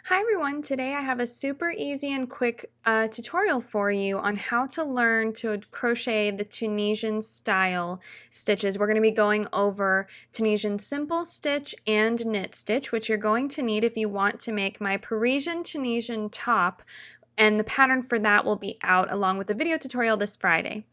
Hi everyone, today I have a super easy and quick tutorial for you on how to learn to crochet the Tunisian style stitches. We're going to be going over Tunisian simple stitch and knit stitch, which you're going to need if you want to make my Parisian Tunisian top, and the pattern for that will be out along with the video tutorial this Friday.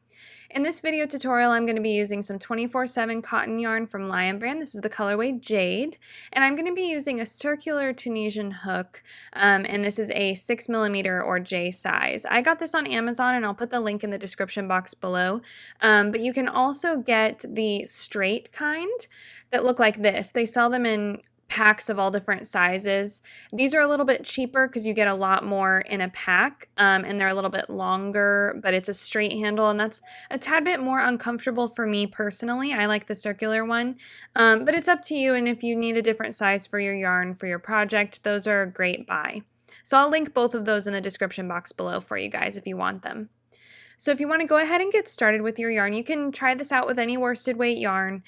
In this video tutorial, I'm going to be using some 24/7 cotton yarn from Lion Brand. This is the colorway Jade, and I'm going to be using a circular Tunisian hook, and this is a 6mm or J size. I got this on Amazon, and I'll put the link in the description box below, but you can also get the straight kind that look like this. They sell them in packs of all different sizes. These are a little bit cheaper because you get a lot more in a pack, and they're a little bit longer, but it's a straight handle, and that's a tad bit more uncomfortable for me personally. I like the circular one, but it's up to you, and if you need a different size for your yarn for your project, those are a great buy. So I'll link both of those in the description box below for you guys if you want them. So if you want to go ahead and get started with your yarn, you can try this out with any worsted weight yarn.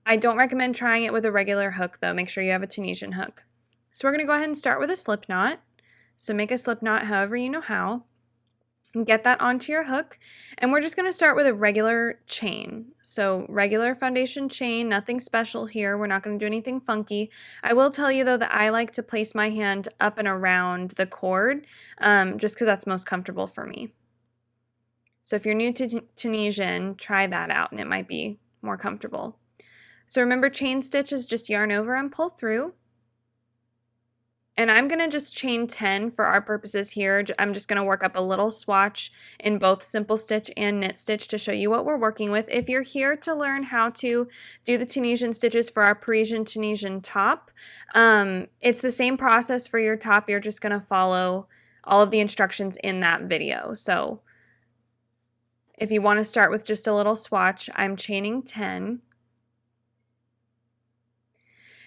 I don't recommend trying it with a regular hook though. Make sure you have a Tunisian hook. So we're going to go ahead and start with a slip knot. So make a slip knot however you know how. And get that onto your hook. And we're just going to start with a regular chain. So regular foundation chain, nothing special here. We're not going to do anything funky. I will tell you though that I like to place my hand up and around the cord just because that's most comfortable for me. So if you're new to Tunisian, try that out and it might be more comfortable. So remember, chain stitch is just yarn over and pull through. And I'm going to just chain 10 for our purposes here. I'm just going to work up a little swatch in both simple stitch and knit stitch to show you what we're working with. If you're here to learn how to do the Tunisian stitches for our Parisian Tunisian top, it's the same process for your top. You're just going to follow all of the instructions in that video. So if you want to start with just a little swatch, I'm chaining 10.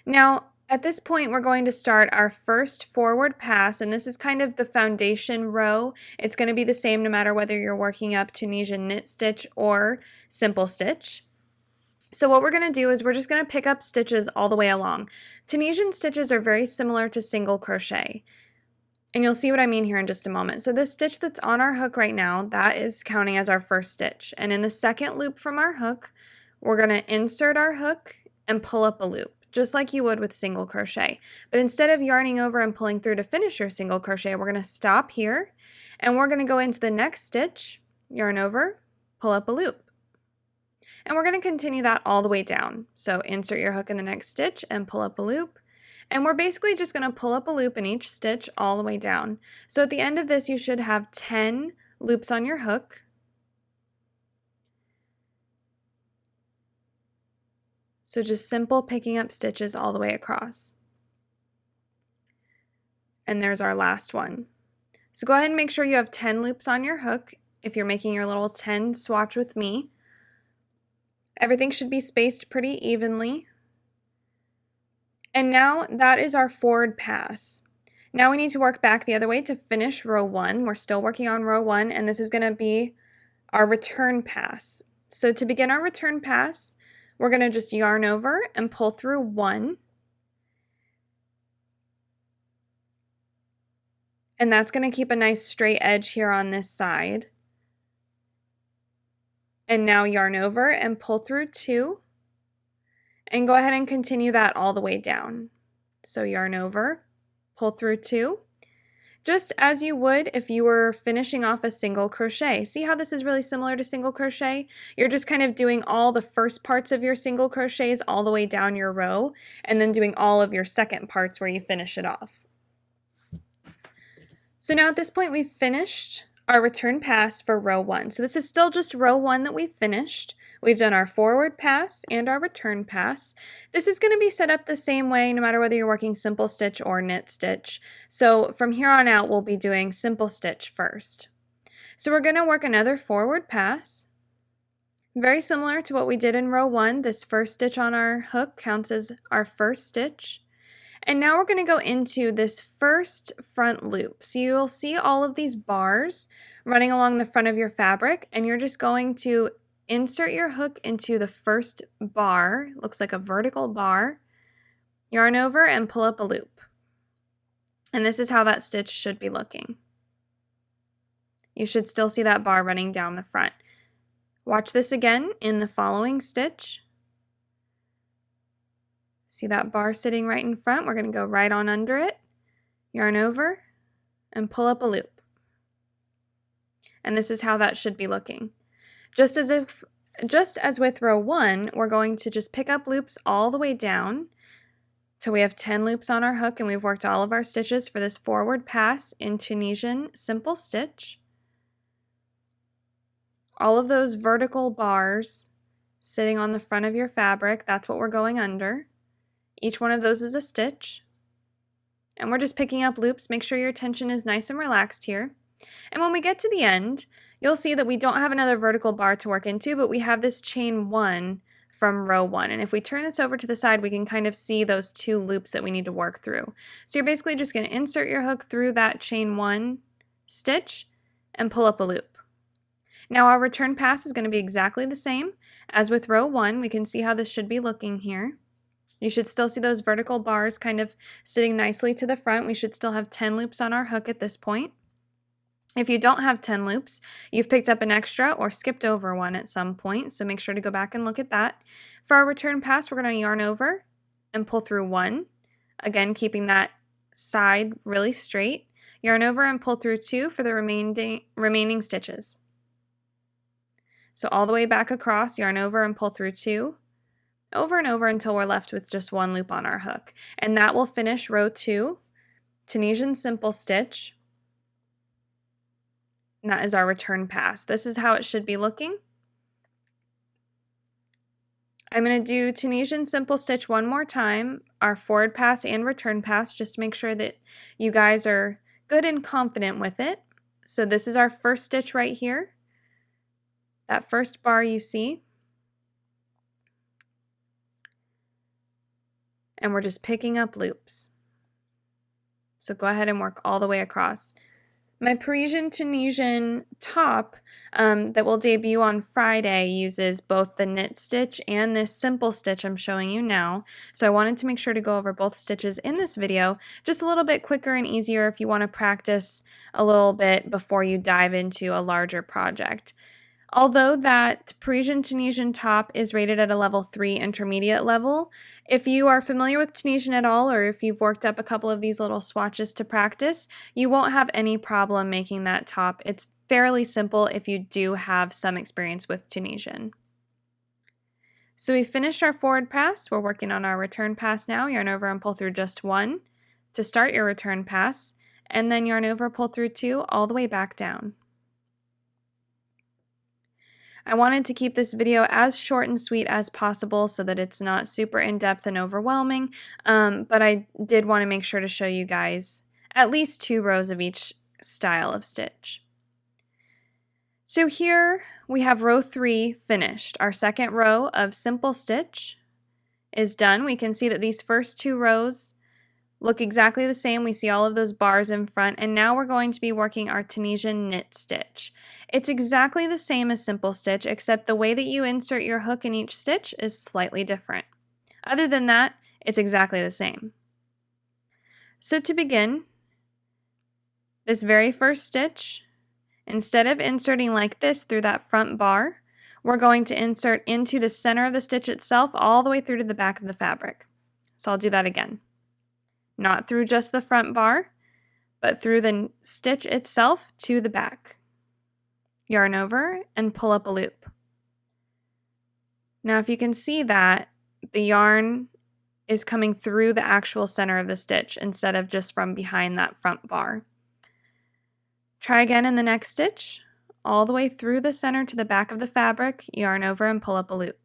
Now, at this point, we're going to start our first forward pass, and this is kind of the foundation row. It's going to be the same no matter whether you're working up Tunisian knit stitch or simple stitch. So what we're going to do is we're just going to pick up stitches all the way along. Tunisian stitches are very similar to single crochet, and you'll see what I mean here in just a moment. So this stitch that's on our hook right now, that is counting as our first stitch. And in the second loop from our hook, we're going to insert our hook and pull up a loop, just like you would with single crochet. But instead of yarning over and pulling through to finish your single crochet, we're going to stop here and we're going to go into the next stitch, yarn over, pull up a loop. And we're going to continue that all the way down. So insert your hook in the next stitch and pull up a loop. And we're basically just going to pull up a loop in each stitch all the way down. So at the end of this, you should have 10 loops on your hook. So just simple picking up stitches all the way across. And there's our last one. So go ahead and make sure you have 10 loops on your hook if you're making your little 10 swatch with me. Everything should be spaced pretty evenly. And now that is our forward pass. Now we need to work back the other way to finish row 1. We're still working on row 1, and this is going to be our return pass. So to begin our return pass, we're going to just yarn over and pull through 1. And that's going to keep a nice straight edge here on this side. And now yarn over and pull through 2. And go ahead and continue that all the way down. So yarn over, pull through 2. Just as you would if you were finishing off a single crochet. See how this is really similar to single crochet? You're just kind of doing all the first parts of your single crochets all the way down your row, and then doing all of your second parts where you finish it off. So now at this point we've finished our return pass for row 1. So this is still just row 1 that we finished. We've done our forward pass and our return pass. This is going to be set up the same way no matter whether you're working simple stitch or knit stitch. So from here on out, we'll be doing simple stitch first. So we're going to work another forward pass. Very similar to what we did in row 1. This first stitch on our hook counts as our first stitch. And now we're going to go into this first front loop. So you'll see all of these bars running along the front of your fabric, and you're just going to insert your hook into the first bar. It looks like a vertical bar. Yarn over and pull up a loop. And this is how that stitch should be looking. You should still see that bar running down the front. Watch this again in the following stitch. See that bar sitting right in front? We're going to go right on under it, yarn over, and pull up a loop. And this is how that should be looking. Just as with row 1, we're going to just pick up loops all the way down till we have 10 loops on our hook, and we've worked all of our stitches for this forward pass in Tunisian simple stitch. All of those vertical bars sitting on the front of your fabric, that's what we're going under. Each one of those is a stitch. And we're just picking up loops. Make sure your tension is nice and relaxed here. And when we get to the end, you'll see that we don't have another vertical bar to work into, but we have this chain 1 from row 1. And if we turn this over to the side, we can kind of see those 2 loops that we need to work through. So you're basically just going to insert your hook through that chain 1 stitch and pull up a loop. Now our return pass is going to be exactly the same as with row 1. We can see how this should be looking here. You should still see those vertical bars kind of sitting nicely to the front. We should still have 10 loops on our hook at this point. If you don't have 10 loops, you've picked up an extra or skipped over one at some point, so make sure to go back and look at that. For our return pass, we're going to yarn over and pull through 1. Again, keeping that side really straight. Yarn over and pull through 2 for the remaining stitches. So all the way back across, yarn over and pull through 2, over and over until we're left with just 1 loop on our hook. And that will finish row 2, Tunisian simple stitch. And that is our return pass. This is how it should be looking. I'm going to do Tunisian simple stitch one more time, our forward pass and return pass, just to make sure that you guys are good and confident with it. So this is our first stitch right here. That first bar you see. And we're just picking up loops. So go ahead and work all the way across. My Parisian Tunisian top that will debut on Friday uses both the knit stitch and this simple stitch I'm showing you now. So I wanted to make sure to go over both stitches in this video, just a little bit quicker and easier if you want to practice a little bit before you dive into a larger project. Although that Parisian Tunisian top is rated at a level 3 intermediate level, if you are familiar with Tunisian at all, or if you've worked up a couple of these little swatches to practice, you won't have any problem making that top. It's fairly simple if you do have some experience with Tunisian. So we finished our forward pass. We're working on our return pass now. Yarn over and pull through just 1 to start your return pass, and then yarn over, pull through 2 all the way back down. I wanted to keep this video as short and sweet as possible so that it's not super in-depth and overwhelming, but I did want to make sure to show you guys at least 2 rows of each style of stitch. So here we have row 3 finished. Our second row of simple stitch is done. We can see that these first 2 rows look exactly the same. We see all of those bars in front, and now we're going to be working our Tunisian knit stitch. It's exactly the same as simple stitch, except the way that you insert your hook in each stitch is slightly different. Other than that, it's exactly the same. So to begin, this very first stitch, instead of inserting like this through that front bar, we're going to insert into the center of the stitch itself all the way through to the back of the fabric. So I'll do that again. Not through just the front bar, but through the stitch itself to the back. Yarn over and pull up a loop. Now if you can see that, the yarn is coming through the actual center of the stitch instead of just from behind that front bar. Try again in the next stitch, all the way through the center to the back of the fabric, yarn over and pull up a loop.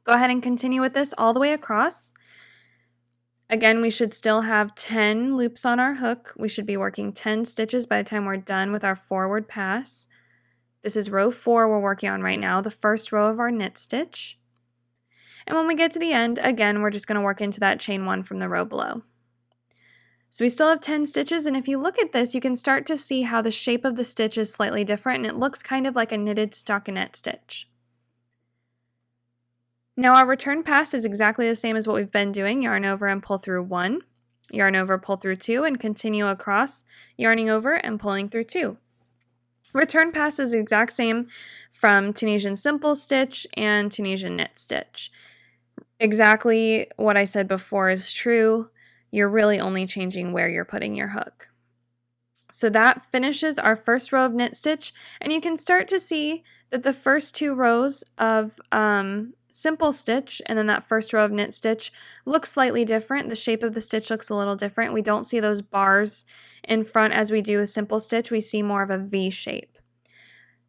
Go ahead and continue with this all the way across. Again, we should still have 10 loops on our hook. We should be working 10 stitches by the time we're done with our forward pass. This is row 4 we're working on right now, the first row of our knit stitch. And when we get to the end, again, we're just going to work into that chain 1 from the row below. So we still have 10 stitches, and if you look at this, you can start to see how the shape of the stitch is slightly different, and it looks kind of like a knitted stockinette stitch. Now our return pass is exactly the same as what we've been doing. Yarn over and pull through 1. yarn over, pull through 2, and continue across, yarning over and pulling through 2. Return pass is the exact same from Tunisian simple stitch and Tunisian knit stitch. Exactly what I said before is true. You're really only changing where you're putting your hook. So that finishes our first row of knit stitch, and you can start to see that the first 2 rows of simple stitch and then that first row of knit stitch looks slightly different. The shape of the stitch looks a little different. We don't see those bars in front as we do a simple stitch. We see more of a V shape.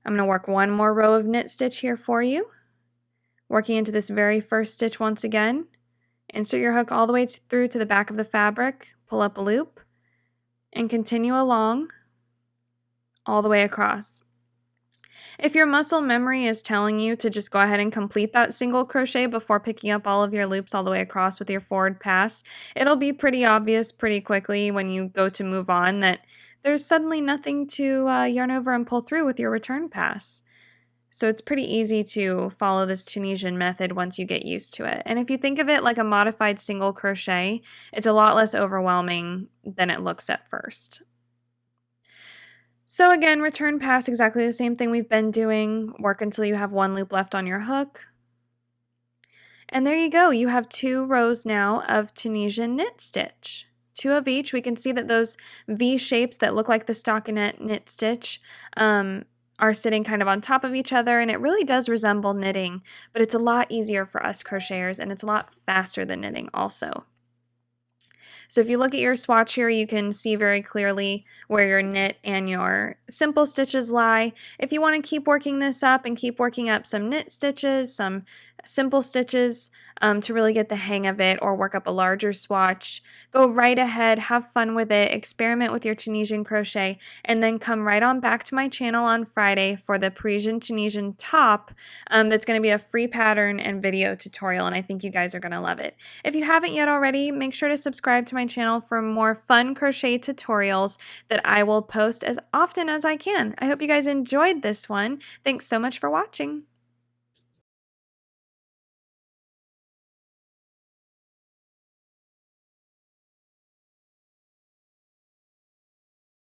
I'm going to work one more row of knit stitch here for you. Working into this very first stitch once again. Insert your hook all the way through to the back of the fabric, pull up a loop, and continue along all the way across. If your muscle memory is telling you to just go ahead and complete that single crochet before picking up all of your loops all the way across with your forward pass, it'll be pretty obvious pretty quickly when you go to move on that there's suddenly nothing to yarn over and pull through with your return pass. So it's pretty easy to follow this Tunisian method once you get used to it. And if you think of it like a modified single crochet, it's a lot less overwhelming than it looks at first. So again, return pass, exactly the same thing we've been doing. Work until you have 1 loop left on your hook. And there you go. You have 2 rows now of Tunisian knit stitch. 2 of each. We can see that those V shapes that look like the stockinette knit stitch are sitting kind of on top of each other, and it really does resemble knitting, but it's a lot easier for us crocheters, and it's a lot faster than knitting also. So if you look at your swatch here, you can see very clearly where your knit and your simple stitches lie. If you want to keep working this up and keep working up some knit stitches, some simple stitches to really get the hang of it, or work up a larger swatch, go right ahead, have fun with it, experiment with your Tunisian crochet, and then come right on back to my channel on Friday for the Parisian Tunisian top. That's going to be a free pattern and video tutorial, and I think you guys are going to love it. If you haven't yet already, make sure to subscribe to my channel for more fun crochet tutorials that I will post as often as I can. I hope you guys enjoyed this one. Thanks so much for watching.